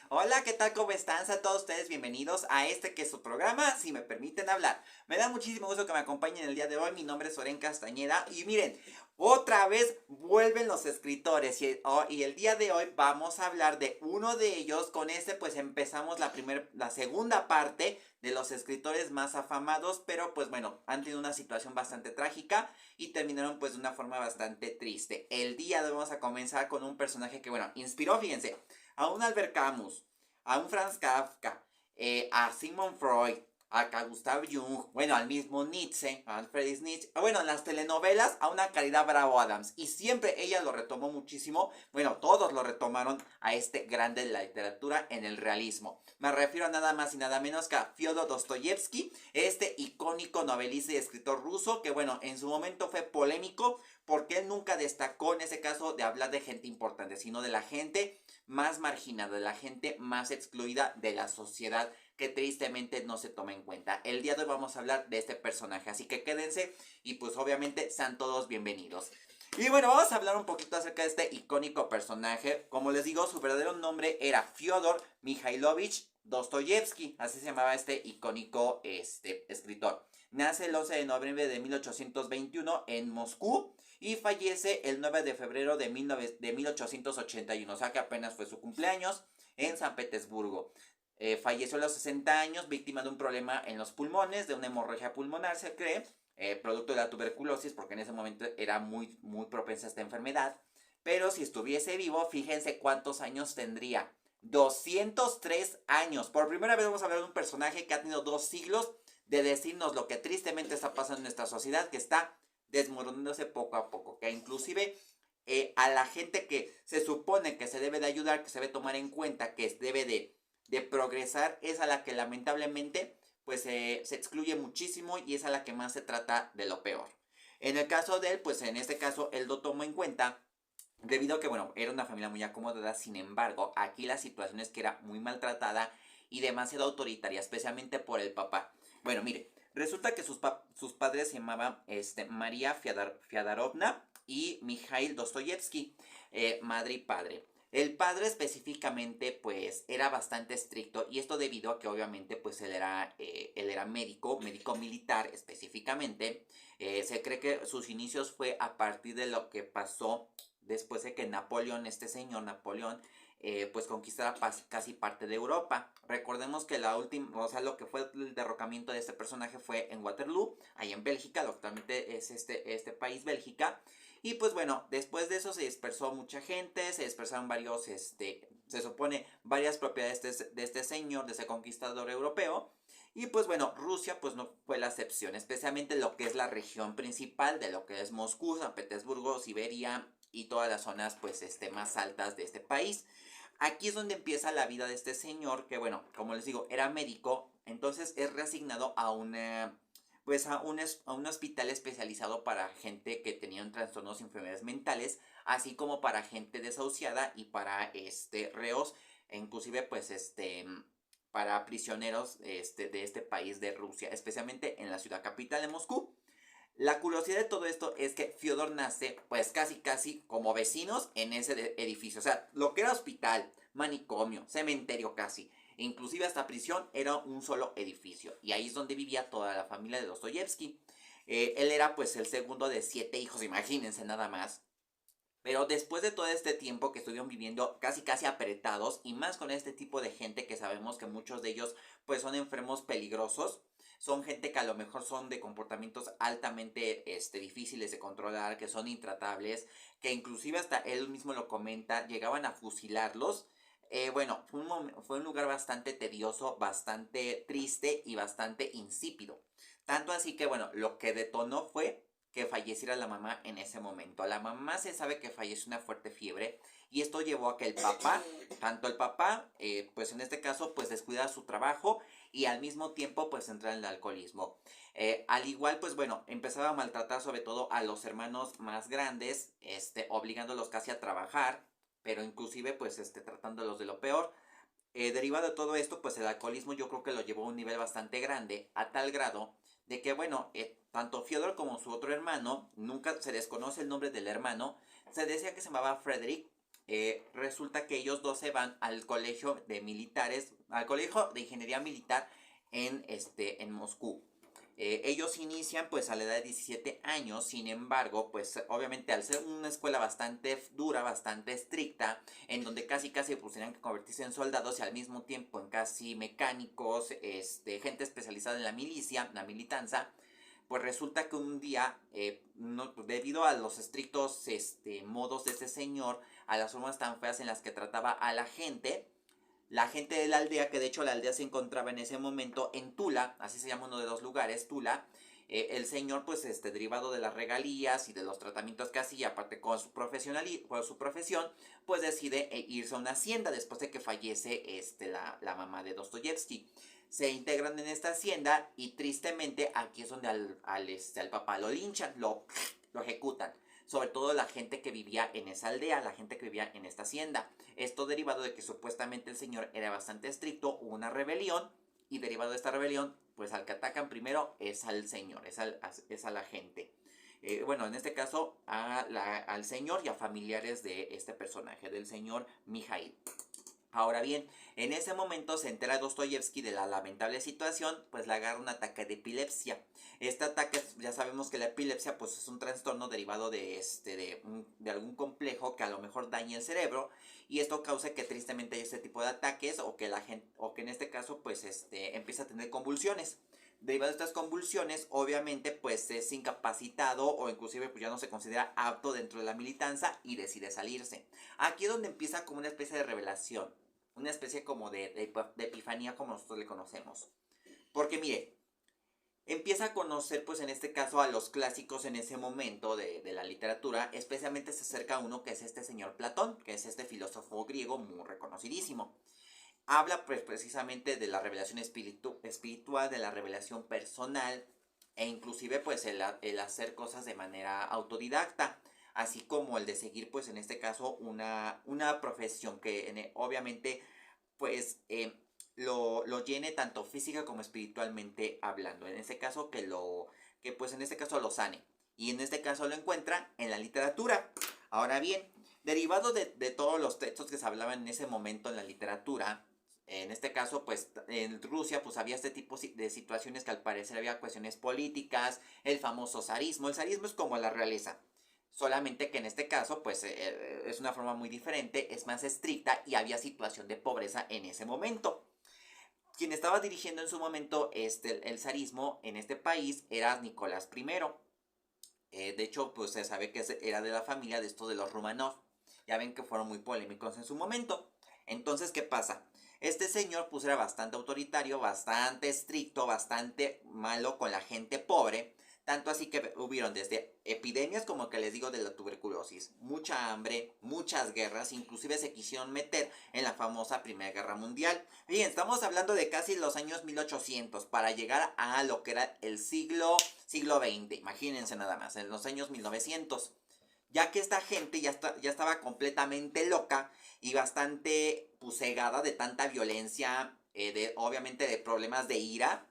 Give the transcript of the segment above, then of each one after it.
Hola, ¿qué tal? ¿Cómo están? A todos ustedes bienvenidos a este que es su programa, si me permiten hablar. Me da muchísimo gusto que me acompañen el día de hoy. Mi nombre es Oren Castañeda y miren, otra vez vuelven los escritores y el día de hoy vamos a hablar de uno de ellos. Con este pues empezamos la segunda parte de los escritores más afamados, pero pues bueno, han tenido una situación bastante trágica y terminaron pues de una forma bastante triste. El día de hoy vamos a comenzar con un personaje que bueno, inspiró, fíjense, a un Albert Camus, a un Franz Kafka, a Sigmund Freud, a Carl Gustav Jung, bueno, al mismo Nietzsche, a Friedrich Nietzsche, bueno, en las telenovelas a una Caridad Bravo Adams, y siempre ella lo retomó muchísimo, bueno, todos lo retomaron a este grande de la literatura en el realismo. Me refiero a nada más y nada menos que a Fyodor Dostoyevsky, este icónico novelista y escritor ruso, que bueno, en su momento fue polémico, porque él nunca destacó en ese caso de hablar de gente importante, sino de la gente más marginada, de la gente más excluida de la sociedad que tristemente no se toma en cuenta. El día de hoy vamos a hablar de este personaje, así que quédense y pues obviamente sean todos bienvenidos. Y bueno, vamos a hablar un poquito acerca de este icónico personaje. Como les digo, su verdadero nombre era Fyodor Mikhailovich Dostoyevsky, así se llamaba este icónico escritor. Nace el 11 de noviembre de 1821 en Moscú y fallece el 9 de febrero de 1881, o sea que apenas fue su cumpleaños, en San Petersburgo. Falleció a los 60 años, víctima de un problema en los pulmones, de una hemorragia pulmonar, se cree, producto de la tuberculosis, porque en ese momento era muy propensa a esta enfermedad. Pero si estuviese vivo, fíjense cuántos años tendría. 203 años. Por primera vez vamos a hablar de un personaje que ha tenido 2 siglos de decirnos lo que tristemente está pasando en nuestra sociedad, que está desmoronándose poco a poco, que inclusive a la gente que se supone que se debe de ayudar, que se debe tomar en cuenta, que debe de progresar, es a la que lamentablemente pues se excluye muchísimo y es a la que más se trata de lo peor. En el caso de él, pues en este caso él lo tomó en cuenta debido a que, bueno, era una familia muy acomodada. Sin embargo, aquí la situación es que era muy maltratada y demasiado autoritaria, especialmente por el papá. Bueno, mire, resulta que sus padres se llamaban María Fiadorovna y Mikhail Dostoyevsky, madre y padre. El padre específicamente pues era bastante estricto, y esto debido a que obviamente pues él era médico militar específicamente. Se cree que sus inicios fue a partir de lo que pasó después de que Napoleón, este señor Napoleón, pues conquistara casi parte de Europa. Recordemos que la última, o sea, lo que fue el derrocamiento de este personaje fue en Waterloo, ahí en Bélgica, lo que actualmente es este país, Bélgica. Y pues bueno, después de eso se dispersó mucha gente, se dispersaron varios, se supone, varias propiedades de este señor, de ese conquistador europeo. Y pues bueno, Rusia pues no fue la excepción, especialmente lo que es la región principal de lo que es Moscú, San Petersburgo, Siberia y todas las zonas pues más altas de este país. Aquí es donde empieza la vida de este señor que, bueno, como les digo, era médico, entonces es reasignado a a un hospital especializado para gente que tenía trastornos y enfermedades mentales, así como para gente desahuciada y para reos, e inclusive pues para prisioneros de este país de Rusia, especialmente en la ciudad capital de Moscú. La curiosidad de todo esto es que Fyodor nace pues casi como vecinos en ese edificio. O sea, lo que era hospital, manicomio, cementerio casi, inclusive hasta prisión, era un solo edificio. Y ahí es donde vivía toda la familia de Dostoyevsky. Él era pues el segundo de 7 hijos, imagínense nada más. Pero después de todo este tiempo que estuvieron viviendo casi apretados, y más con este tipo de gente que sabemos que muchos de ellos pues son enfermos peligrosos, son gente que a lo mejor son de comportamientos altamente difíciles de controlar, que son intratables, que inclusive hasta él mismo lo comenta, llegaban a fusilarlos. Bueno, fue un lugar bastante tedioso, bastante triste y bastante insípido. Tanto así que, bueno, lo que detonó fue que falleciera la mamá en ese momento. La mamá se sabe que falleció una fuerte fiebre, y esto llevó a que el papá, tanto el papá, pues en este caso, pues descuidara su trabajo y al mismo tiempo pues entrar en el alcoholismo. Al igual, pues bueno, empezaba a maltratar sobre todo a los hermanos más grandes, obligándolos casi a trabajar, pero inclusive pues tratándolos de lo peor. Derivado de todo esto, pues el alcoholismo yo creo que lo llevó a un nivel bastante grande, a tal grado de que, bueno, tanto Fyodor como su otro hermano, nunca se desconoce el nombre del hermano, se decía que se llamaba Frederick, resulta que ellos dos se van al colegio de militares, al colegio de ingeniería militar en Moscú. Ellos inician pues a la edad de 17 años, sin embargo, pues obviamente al ser una escuela bastante dura, bastante estricta, en donde casi pues tenían que convertirse en soldados y al mismo tiempo en casi mecánicos, gente especializada en la milicia, la militanza, pues resulta que un día, debido a los estrictos modos de ese señor, a las formas tan feas en las que trataba a la gente de la aldea, que de hecho la aldea se encontraba en ese momento en Tula, así se llama uno de los lugares, Tula, el señor pues derivado de las regalías y de los tratamientos que hacía, aparte con su, con su profesión, pues decide irse a una hacienda después de que fallece la mamá de Dostoyevsky. Se integran en esta hacienda y tristemente aquí es donde al papá lo linchan, lo ejecutan. Sobre todo la gente que vivía en esa aldea, la gente que vivía en esta hacienda. Esto derivado de que supuestamente el señor era bastante estricto, hubo una rebelión y derivado de esta rebelión, pues al que atacan primero es al señor, es a la gente. Bueno, en este caso al señor y a familiares de este personaje, del señor Mijail. Ahora bien, en ese momento se entera Dostoyevsky de la lamentable situación, pues le agarra un ataque de epilepsia. Este ataque, ya sabemos que la epilepsia pues es un trastorno derivado de algún complejo que a lo mejor daña el cerebro y esto causa que tristemente haya este tipo de ataques o que la gente, o que en este caso pues empieza a tener convulsiones. Derivado de estas convulsiones, obviamente pues es incapacitado o inclusive pues ya no se considera apto dentro de la militanza y decide salirse. Aquí es donde empieza como una especie de revelación, una especie como de epifanía como nosotros le conocemos. Porque mire, empieza a conocer pues en este caso a los clásicos en ese momento de la literatura, especialmente se acerca a uno que es este señor Platón, que es este filósofo griego muy reconocidísimo. Habla pues precisamente de la revelación espiritual, de la revelación personal e inclusive pues el hacer cosas de manera autodidacta, así como el de seguir pues en este caso una profesión que obviamente pues lo llene tanto física como espiritualmente hablando. En este caso que pues en este caso lo sane. Y en este caso lo encuentra en la literatura. Ahora bien, derivado de todos los textos que se hablaban en ese momento en la literatura, en este caso, pues en Rusia pues había este tipo de situaciones que al parecer había cuestiones políticas, el famoso zarismo. El zarismo es como la realeza, solamente que en este caso pues es una forma muy diferente, es más estricta y había situación de pobreza en ese momento. Quien estaba dirigiendo en su momento el zarismo en este país era Nicolás I. De hecho, pues se sabe que era de la familia de estos de los Romanov. Ya ven que fueron muy polémicos en su momento. Entonces, ¿qué pasa? Este señor pues era bastante autoritario, bastante estricto, bastante malo con la gente pobre. Tanto así que hubieron desde epidemias como que les digo de la tuberculosis, mucha hambre, muchas guerras, inclusive se quisieron meter en la famosa Primera Guerra Mundial. Bien, estamos hablando de casi los años 1800 para llegar a lo que era el siglo XX, imagínense nada más, en los años 1900. Ya que esta gente ya estaba completamente loca y bastante cegada de tanta violencia, obviamente de problemas de ira,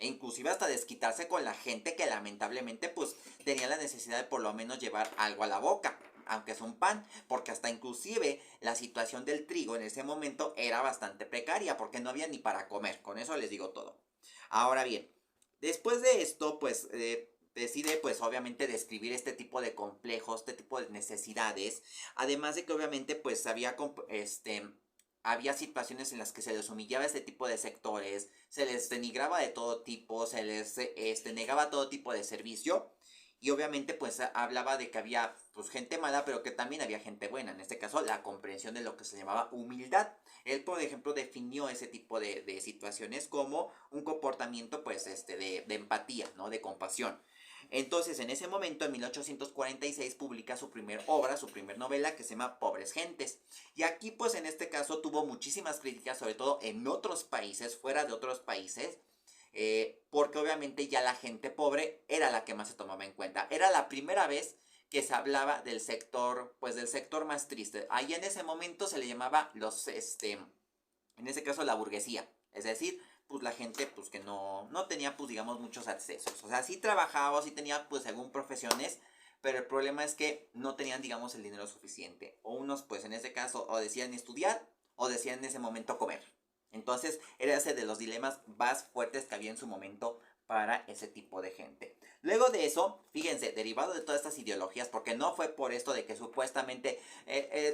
e inclusive hasta desquitarse con la gente que lamentablemente pues tenía la necesidad de por lo menos llevar algo a la boca, aunque es un pan, porque hasta inclusive la situación del trigo en ese momento era bastante precaria, porque no había ni para comer, con eso les digo todo. Ahora bien, después de esto pues decide pues obviamente describir este tipo de complejos, este tipo de necesidades, además de que obviamente pues había situaciones en las que se les humillaba a este tipo de sectores, se les denigraba de todo tipo, se les negaba todo tipo de servicio y obviamente pues hablaba de que había pues gente mala pero que también había gente buena, en este caso la comprensión de lo que se llamaba humildad. Él por ejemplo definió ese tipo de situaciones como un comportamiento pues de empatía, ¿no? De compasión. Entonces, en ese momento, en 1846, publica su primer obra, su primer novela, que se llama Pobres Gentes. Y aquí, pues, en este caso, tuvo muchísimas críticas, sobre todo en otros países, fuera de otros países, porque obviamente ya la gente pobre era la que más se tomaba en cuenta. Era la primera vez que se hablaba del sector, pues, del sector más triste. Ahí en ese momento se le llamaba en ese caso, la burguesía. Es decir, pues la gente pues que no tenía pues digamos muchos accesos. O sea, sí trabajaba, sí tenía pues según profesiones, pero el problema es que no tenían, digamos, el dinero suficiente. O unos, pues en ese caso, o decían estudiar, o decían en ese momento comer. Entonces, era ese de los dilemas más fuertes que había en su momento para ese tipo de gente. Luego de eso, fíjense, derivado de todas estas ideologías, porque no fue por esto de que supuestamente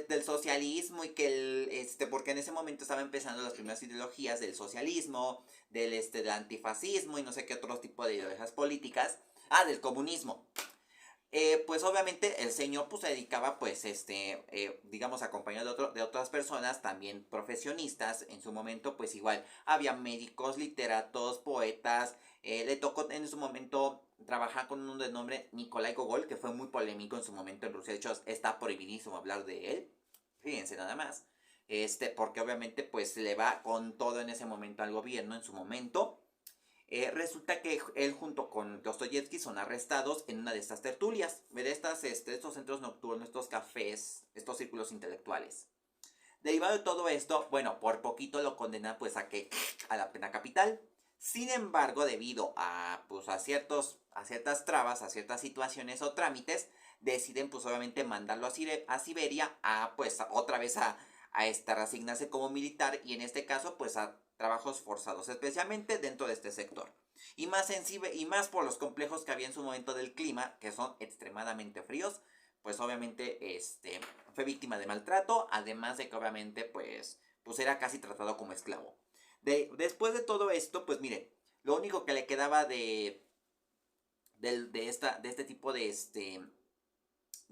del socialismo y que porque en ese momento estaban empezando las primeras ideologías del socialismo, del antifascismo y no sé qué otro tipo de ideologías políticas, del comunismo. Pues obviamente el señor pues se dedicaba pues digamos acompañado de otras personas también profesionistas en su momento pues igual había médicos, literatos, poetas, le tocó en su momento trabajar con uno de nombre Nikolai Gogol que fue muy polémico en su momento en Rusia, de hecho está prohibidísimo hablar de él, fíjense nada más, porque obviamente pues le va con todo en ese momento al gobierno en su momento. Resulta que él junto con Dostoyevsky son arrestados en una de estas tertulias, de estos centros nocturnos, estos cafés, estos círculos intelectuales. Derivado de todo esto, bueno, por poquito lo condenan pues a la pena capital. Sin embargo, debido pues, a ciertas trabas, a ciertas situaciones o trámites, deciden pues obviamente mandarlo a Siberia, pues otra vez a reasignarse como militar y en este caso pues a trabajos forzados, especialmente dentro de este sector. Y más por los complejos que había en su momento del clima, que son extremadamente fríos, pues obviamente fue víctima de maltrato, además de que obviamente pues era casi tratado como esclavo. Después de todo esto, pues miren, lo único que le quedaba de este tipo de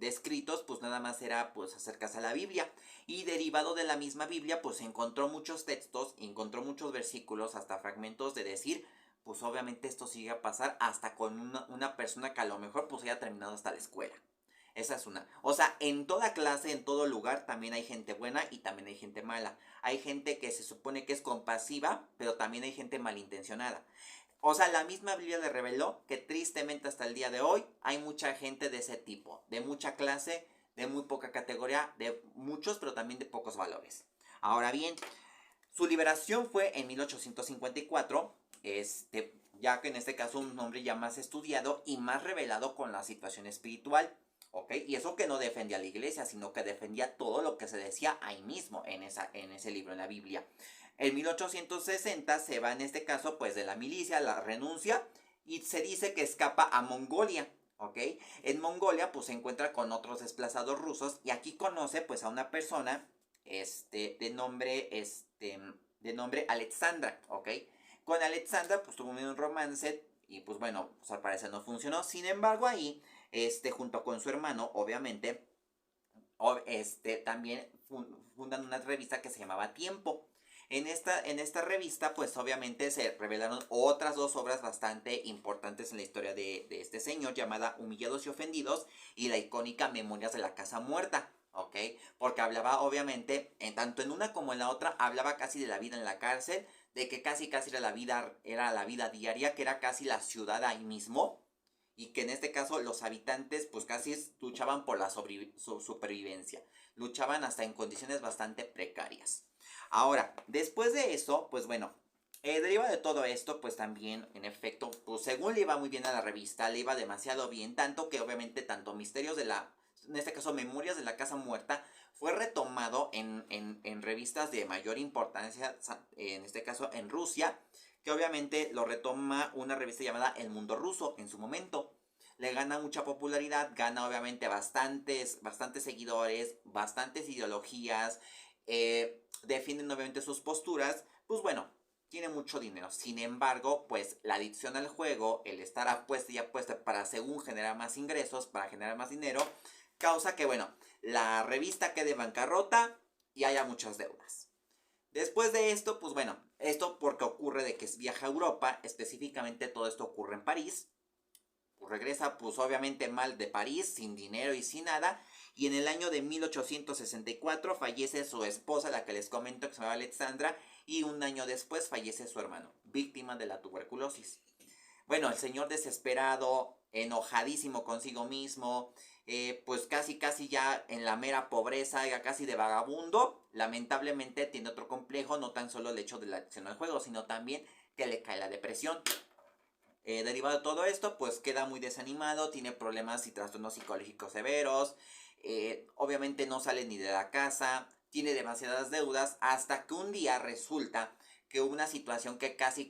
escritos, pues nada más era pues acercarse a la Biblia. Y derivado de la misma Biblia, pues encontró muchos textos, encontró muchos versículos, hasta fragmentos de decir, pues obviamente esto sigue a pasar hasta con una persona que a lo mejor pues haya terminado hasta la escuela. Esa es una. O sea, en toda clase, en todo lugar, también hay gente buena y también hay gente mala. Hay gente que se supone que es compasiva, pero también hay gente malintencionada. O sea, la misma Biblia le reveló que tristemente hasta el día de hoy hay mucha gente de ese tipo, de mucha clase, de muy poca categoría, de muchos, pero también de pocos valores. Ahora bien, su liberación fue en 1854, ya que en este caso un hombre ya más estudiado y más revelado con la situación espiritual. ¿Ok? Y eso que no defendía a la iglesia, sino que defendía todo lo que se decía ahí mismo, en ese libro, en la Biblia. En 1860 se va en este caso pues de la milicia, la renuncia y se dice que escapa a Mongolia. ¿Ok? En Mongolia pues se encuentra con otros desplazados rusos y aquí conoce pues a una persona de nombre Alexandra. ¿Ok? Con Alexandra pues tuvo un romance y pues bueno, pues al parecer no funcionó. Sin embargo ahí junto con su hermano, obviamente, también fundan una revista que se llamaba Tiempo. En esta revista, pues obviamente se revelaron otras dos obras bastante importantes en la historia de este señor, llamada Humillados y Ofendidos y la icónica Memorias de la Casa Muerta. ¿Ok? Porque hablaba obviamente, tanto en una como en la otra, hablaba casi de la vida en la cárcel, de que casi era la vida diaria, que era casi la ciudad ahí mismo, y que en este caso los habitantes pues casi luchaban por la supervivencia, luchaban hasta en condiciones bastante precarias. Ahora, después de eso, pues bueno, deriva de todo esto, pues también, en efecto, pues según le iba muy bien a la revista, le iba demasiado bien, tanto que obviamente tanto Misterios en este caso Memorias de la Casa Muerta, fue retomado en revistas de mayor importancia, en este caso en Rusia, que obviamente lo retoma una revista llamada El Mundo Ruso en su momento. Le gana mucha popularidad, gana obviamente bastantes seguidores, bastantes ideologías, defienden obviamente sus posturas, pues bueno, tiene mucho dinero. Sin embargo, pues la adicción al juego, el estar apuesta y apuesta para según generar más ingresos, para generar más dinero, causa que, bueno, la revista quede en bancarrota y haya muchas deudas. Después de esto, pues bueno, esto porque ocurre de que viaja a Europa, específicamente todo esto ocurre en París, pues regresa pues obviamente mal de París, sin dinero y sin nada, y en el año de 1864 fallece su esposa, la que les comento que se llama Alexandra, y un año después fallece su hermano, víctima de la tuberculosis. Bueno, el señor desesperado, enojadísimo consigo mismo, pues casi ya en la mera pobreza, ya casi de vagabundo, lamentablemente tiene otro complejo, no tan solo el hecho de la adicción al juego, sino también que le cae la depresión. Derivado de todo esto, pues queda muy desanimado, tiene problemas y trastornos psicológicos severos, obviamente no sale ni de la casa, tiene demasiadas deudas, hasta que un día resulta que hubo una situación que casi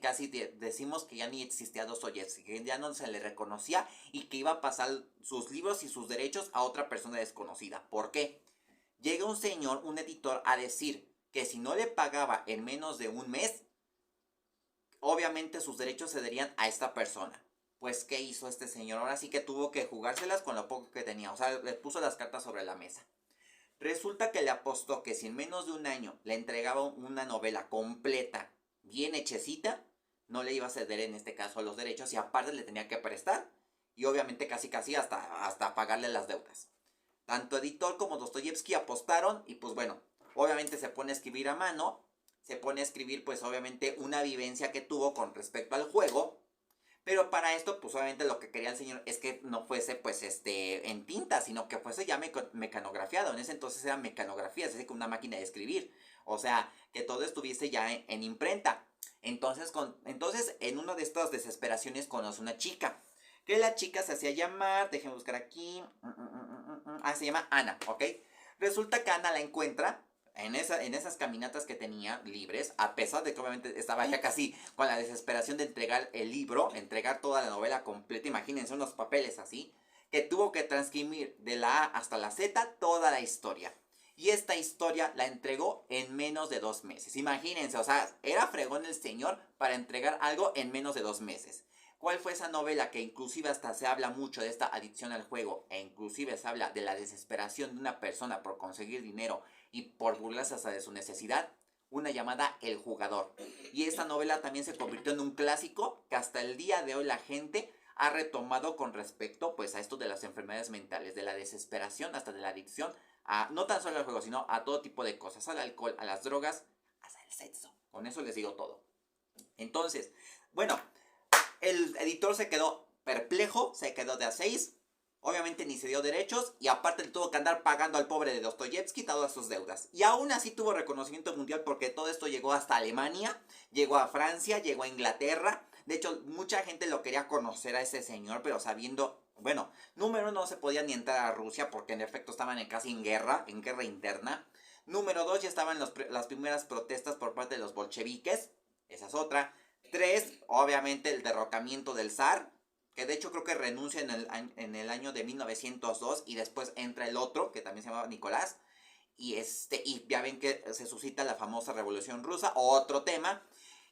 decimos que ya ni existía Dostoyevsky, que ya no se le reconocía y que iba a pasar sus libros y sus derechos a otra persona desconocida. ¿Por qué? Llega un señor, un editor, a decir que si no le pagaba en menos de un mes, obviamente sus derechos cederían a esta persona. Pues, ¿qué hizo este señor? Ahora sí que tuvo que jugárselas con lo poco que tenía. O sea, le puso las cartas sobre la mesa. Resulta que le apostó que si en menos de un año le entregaba una novela completa, bien hechecita, no le iba a ceder en este caso los derechos y aparte le tenía que prestar. Y obviamente casi hasta pagarle las deudas. Tanto editor como Dostoyevsky apostaron y pues bueno, obviamente se pone a escribir a mano, se pone a escribir pues obviamente una vivencia que tuvo con respecto al juego, pero para esto pues obviamente lo que quería el señor es que no fuese pues en tinta, sino que fuese ya mecanografiado. En ese entonces era mecanografía, es decir, con una máquina de escribir, o sea, que todo estuviese ya en imprenta. Entonces en una de estas desesperaciones conoce una chica, que la chica se hacía llamar, déjenme buscar aquí, se llama Ana, ¿ok? Resulta que Ana la encuentra en esas caminatas que tenía libres, a pesar de que obviamente estaba ya casi con la desesperación de entregar el libro, entregar toda la novela completa, imagínense unos papeles así, que tuvo que transcribir de la A hasta la Z toda la historia. Y esta historia la entregó en menos de 2 meses. Imagínense, o sea, era fregón el señor para entregar algo en menos de 2 meses. ¿Cuál fue esa novela que inclusive hasta se habla mucho de esta adicción al juego e inclusive se habla de la desesperación de una persona por conseguir dinero y por burlarse hasta de su necesidad? Una llamada El Jugador. Y esta novela también se convirtió en un clásico que hasta el día de hoy la gente ha retomado con respecto pues a esto de las enfermedades mentales, de la desesperación hasta de la adicción a no tan solo al juego, sino a todo tipo de cosas, al alcohol, a las drogas, hasta el sexo. Con eso les digo todo. Entonces, bueno, el editor se quedó perplejo, se quedó de a 6. Obviamente ni se dio derechos y aparte le tuvo que andar pagando al pobre de Dostoyevsky todas sus deudas. Y aún así tuvo reconocimiento mundial porque todo esto llegó hasta Alemania, llegó a Francia, llegó a Inglaterra. De hecho, mucha gente lo quería conocer a ese señor, pero sabiendo, bueno, número uno, no se podía ni entrar a Rusia porque en efecto estaban casi en guerra interna. Número dos, ya estaban las primeras protestas por parte de los bolcheviques, esa es otra. 3, obviamente el derrocamiento del zar, que de hecho creo que renuncia en el año de 1902 y después entra el otro, que también se llamaba Nicolás, y ya ven que se suscita la famosa Revolución Rusa, otro tema.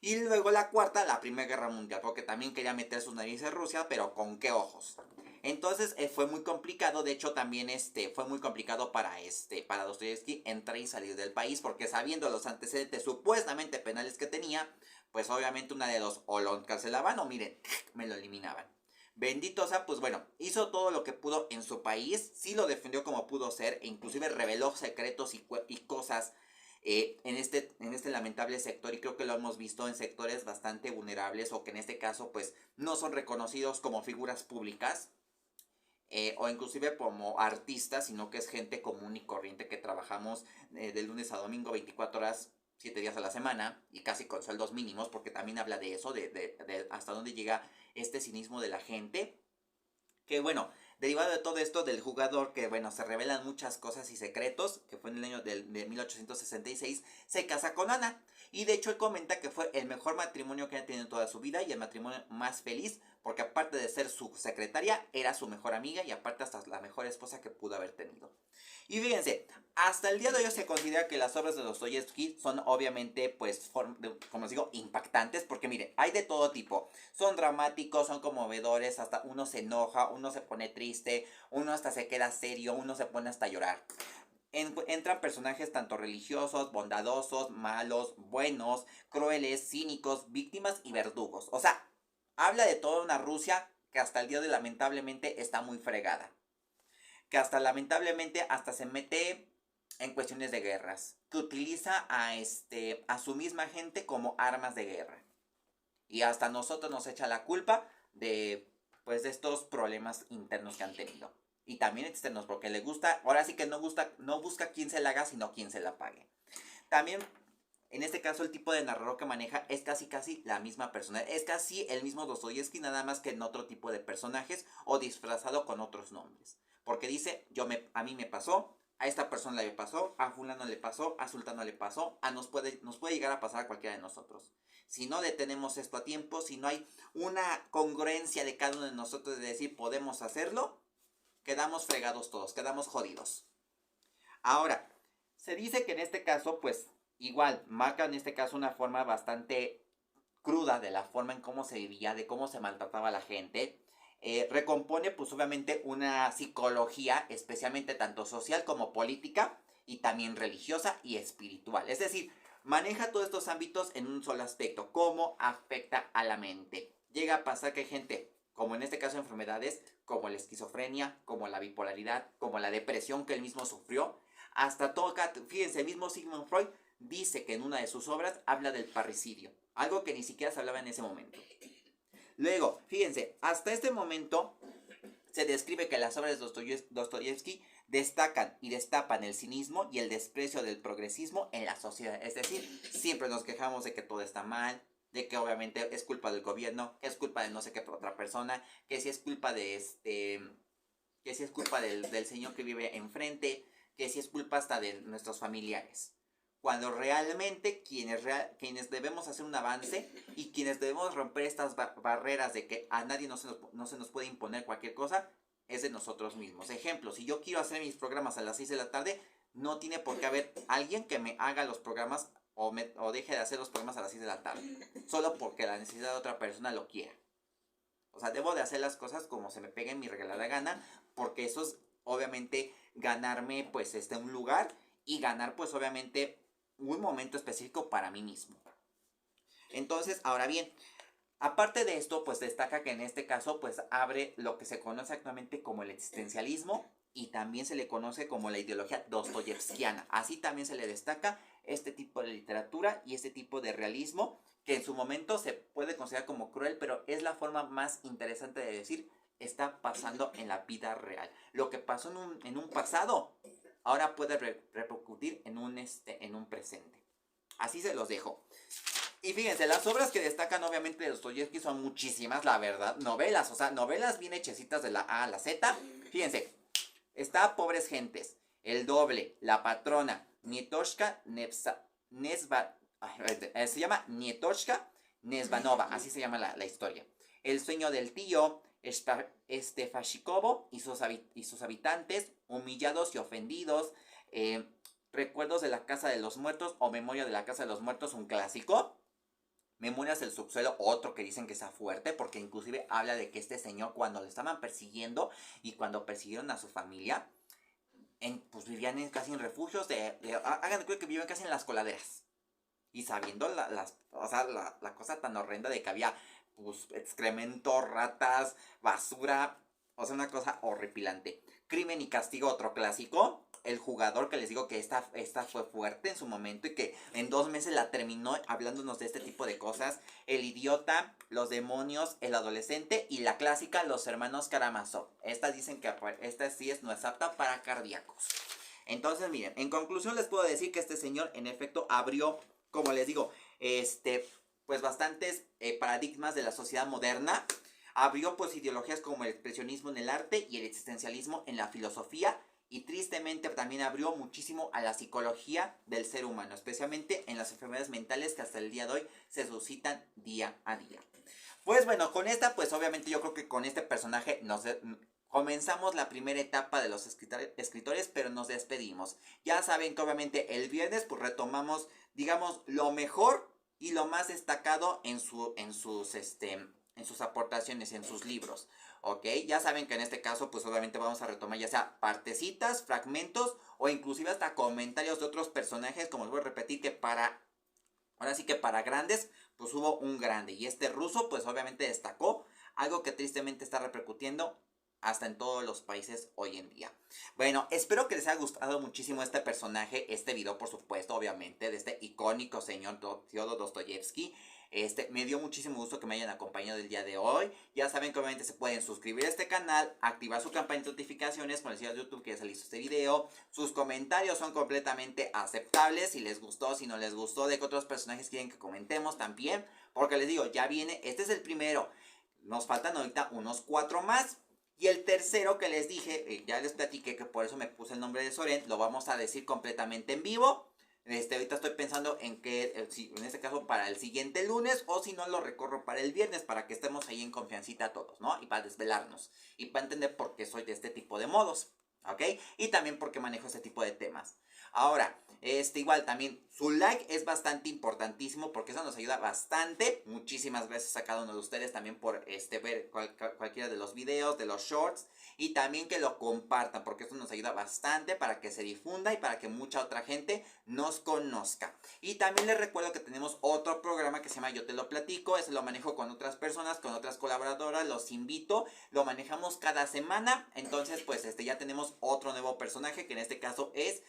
Y luego la cuarta, la Primera Guerra Mundial, porque también quería meter sus narices en Rusia, pero ¿con qué ojos? Entonces fue muy complicado, de hecho también fue muy complicado para Dostoyevsky entrar y salir del país, porque sabiendo los antecedentes supuestamente penales que tenía, pues obviamente una de dos, o lo encarcelaban o miren, me lo eliminaban. Bendito sea, pues bueno, hizo todo lo que pudo en su país, sí lo defendió como pudo ser, e inclusive reveló secretos y cosas en este lamentable sector, y creo que lo hemos visto en sectores bastante vulnerables o que en este caso pues no son reconocidos como figuras públicas o inclusive como artistas, sino que es gente común y corriente que trabajamos de lunes a domingo 24 horas 7 días a la semana y casi con sueldos mínimos, porque también habla de eso, de hasta dónde llega este cinismo de la gente. Que bueno, derivado de todo esto del jugador, que bueno, se revelan muchas cosas y secretos, que fue en el año de 1866, se casa con Ana. Y de hecho él comenta que fue el mejor matrimonio que ha tenido en toda su vida y el matrimonio más feliz, porque aparte de ser su secretaria, era su mejor amiga y aparte hasta la mejor esposa que pudo haber tenido. Y fíjense, hasta el día de hoy se considera que las obras de Dostoyevsky son obviamente, pues, como les digo, impactantes, porque miren, hay de todo tipo. Son dramáticos, son conmovedores, hasta uno se enoja, uno se pone triste, uno hasta se queda serio, uno se pone hasta a llorar. Entran personajes tanto religiosos, bondadosos, malos, buenos, crueles, cínicos, víctimas y verdugos. O sea, habla de toda una Rusia que hasta el día de hoy lamentablemente está muy fregada. Que hasta lamentablemente hasta se mete en cuestiones de guerras. Que utiliza a su misma gente como armas de guerra. Y hasta nosotros nos echa la culpa de, pues, de estos problemas internos que han tenido. Y también externos, porque le gusta, ahora sí que no busca quién se la haga, sino quién se la pague. También en este caso el tipo de narrador que maneja es casi la misma persona. Es casi el mismo Dostoyevsky, nada más que en otro tipo de personajes o disfrazado con otros nombres. Porque dice, a mí me pasó, a esta persona le pasó, a fulano le pasó, a sultano le pasó, nos puede llegar a pasar a cualquiera de nosotros. Si no detenemos esto a tiempo, si no hay una congruencia de cada uno de nosotros de decir podemos hacerlo, quedamos fregados todos, quedamos jodidos. Ahora, se dice que en este caso, pues, igual, marca en este caso una forma bastante cruda de la forma en cómo se vivía, de cómo se maltrataba a la gente. Recompone, pues, obviamente, una psicología, especialmente tanto social como política, y también religiosa y espiritual. Es decir, maneja todos estos ámbitos en un solo aspecto, cómo afecta a la mente. Llega a pasar que hay gente, como en este caso enfermedades, como la esquizofrenia, como la bipolaridad, como la depresión que él mismo sufrió, hasta toca, fíjense, el mismo Sigmund Freud dice que en una de sus obras habla del parricidio, algo que ni siquiera se hablaba en ese momento. Luego, fíjense, hasta este momento se describe que las obras de Dostoyevsky destacan y destapan el cinismo y el desprecio del progresismo en la sociedad. Es decir, siempre nos quejamos de que todo está mal, de que obviamente es culpa del gobierno, que es culpa de no sé qué otra persona, que si es culpa de que si es culpa del señor que vive enfrente, que si es culpa hasta de nuestros familiares. Cuando realmente quienes debemos hacer un avance y quienes debemos romper estas barreras de que a nadie no se nos puede imponer cualquier cosa, es de nosotros mismos. Ejemplo, si yo quiero hacer mis programas a las 6 de la tarde, no tiene por qué haber alguien que me haga los programas o deje de hacer los programas a las 6 de la tarde, solo porque la necesidad de otra persona lo quiera. O sea, debo de hacer las cosas como se me pegue en mi regalada gana, porque eso es obviamente ganarme pues un lugar y ganar pues obviamente un momento específico para mí mismo. Entonces, ahora bien, aparte de esto, pues destaca que en este caso pues abre lo que se conoce actualmente como el existencialismo y también se le conoce como la ideología dostoyevskiana. Así también se le destaca este tipo de literatura y este tipo de realismo que en su momento se puede considerar como cruel, pero es la forma más interesante de decir está pasando en la vida real. Lo que pasó en un pasado ahora puede repercutir en un presente. Así se los dejo. Y fíjense, las obras que destacan obviamente de Dostoyevsky son muchísimas, la verdad. Novelas, o sea, novelas bien hechecitas de la A a la Z. Fíjense, está Pobres Gentes, El Doble, La Patrona, Nietoshka se llama Nietoshka Nesvanova, así se llama la historia. El Sueño del Tío, Fashikovo y sus habitantes, Humillados y Ofendidos, Recuerdos de la Casa de los Muertos o Memoria de la Casa de los Muertos, un clásico. Memorias del Subsuelo, otro que dicen que está fuerte, porque inclusive habla de que este señor cuando le estaban persiguiendo y cuando persiguieron a su familia, pues vivían casi en refugios, hagan de cuenta que vivían casi en las coladeras. Y sabiendo la cosa tan horrenda de que había pues, excremento, ratas, basura, o sea, una cosa horripilante. Crimen y Castigo, otro clásico. El Jugador, que les digo que esta fue fuerte en su momento y que en 2 meses la terminó hablándonos de este tipo de cosas. El Idiota, Los Demonios, El Adolescente y la clásica Los Hermanos Karamazov. Esta dicen que esta sí no es apta para cardíacos. Entonces, miren, en conclusión les puedo decir que este señor en efecto abrió, como les digo, pues bastantes paradigmas de la sociedad moderna. Abrió pues ideologías como el expresionismo en el arte y el existencialismo en la filosofía. Y tristemente también abrió muchísimo a la psicología del ser humano, especialmente en las enfermedades mentales que hasta el día de hoy se suscitan día a día. Pues bueno, con esta, pues obviamente yo creo que con este personaje comenzamos la primera etapa de los escritores, pero nos despedimos. Ya saben que obviamente el viernes pues retomamos, digamos, lo mejor y lo más destacado en sus aportaciones, en sus libros. ¿Ok? Ya saben que en este caso, pues obviamente vamos a retomar ya sea partecitas, fragmentos o inclusive hasta comentarios de otros personajes, como les voy a repetir que ahora sí que para grandes, pues hubo un grande. Y este ruso, pues obviamente destacó, algo que tristemente está repercutiendo hasta en todos los países hoy en día. Bueno, espero que les haya gustado muchísimo este personaje, este video por supuesto, obviamente, de este icónico señor Fyodor Dostoyevsky. Me dio muchísimo gusto que me hayan acompañado el día de hoy. Ya saben que obviamente se pueden suscribir a este canal, activar su campana de notificaciones con el sitio de YouTube que ya se hizo este video. Sus comentarios son completamente aceptables. Si les gustó, si no les gustó, de qué otros personajes quieren que comentemos también. Porque les digo, ya viene, este es el primero. Nos faltan ahorita unos 4 más. Y el tercero que les dije, ya les platiqué que por eso me puse el nombre de Soren, lo vamos a decir completamente en vivo. Ahorita estoy pensando en que, en este caso para el siguiente lunes, o si no lo recorro para el viernes, para que estemos ahí en confiancita todos, ¿no? Y para desvelarnos, y para entender por qué soy de este tipo de modos, ¿ok? Y también porque manejo este tipo de temas. Ahora, igual también su like es bastante importantísimo porque eso nos ayuda bastante. Muchísimas gracias a cada uno de ustedes también por ver cualquiera de los videos, de los shorts, y también que lo compartan porque eso nos ayuda bastante para que se difunda y para que mucha otra gente nos conozca. Y también les recuerdo que tenemos otro programa que se llama Yo Te Lo Platico. Ese lo manejo con otras personas, con otras colaboradoras, los invito. Lo manejamos cada semana. Entonces pues ya tenemos otro nuevo personaje que en este caso es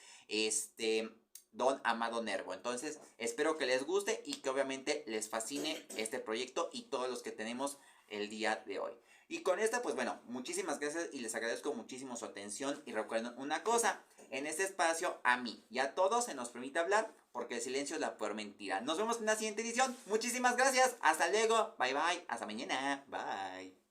Don Amado Nervo. Entonces espero que les guste y que obviamente les fascine este proyecto y todos los que tenemos el día de hoy. Y con esta pues bueno, muchísimas gracias y les agradezco muchísimo su atención. Y recuerden una cosa, en este espacio a mí y a todos se nos permite hablar porque el silencio es la peor mentira. Nos vemos en la siguiente edición. Muchísimas gracias, hasta luego, bye bye, hasta mañana, bye.